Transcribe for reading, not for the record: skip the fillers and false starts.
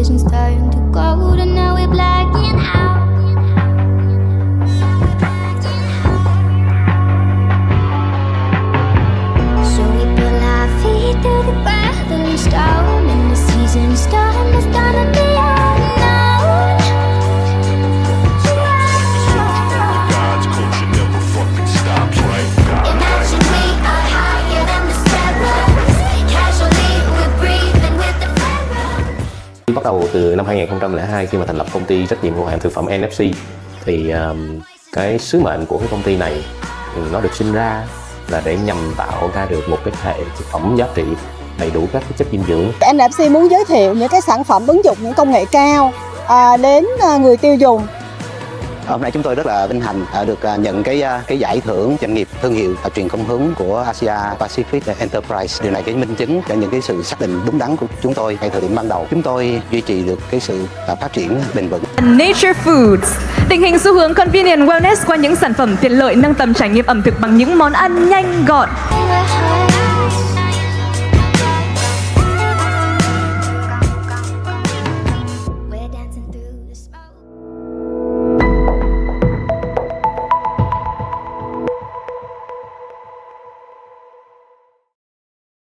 vision's turned to gold, and now we're blacking out. So we put our feet through the gravel and stone, and the season's done, it's done at the unknown. God's culture never fucking stops, right? Imagine we are higher than the sparrows. Casually we're breathing with the pharaoh. Bắt đầu từ năm 2002 khi mà thành lập công ty trách nhiệm hữu hạn thực phẩm NFC thì cái sứ mệnh của cái công ty này nó được sinh ra là để nhằm tạo ra được một cái hệ thực phẩm giá trị đầy đủ các cái chất dinh dưỡng. NFC muốn giới thiệu những cái sản phẩm ứng dụng những công nghệ cao đến người tiêu dùng. Hôm nay chúng tôi rất là vinh hạnh được nhận cái giải thưởng doanh nghiệp thương hiệu truyền công hướng của Asia Pacific Enterprise. Điều này cái minh chứng cho những cái sự xác định đúng đắn của chúng tôi ngay thời điểm ban đầu. Chúng tôi duy trì được cái sự phát triển bền vững. Nature Foods định hình xu hướng convenient wellness qua những sản phẩm tiện lợi nâng tầm trải nghiệm ẩm thực bằng những món ăn nhanh gọn. We're higher.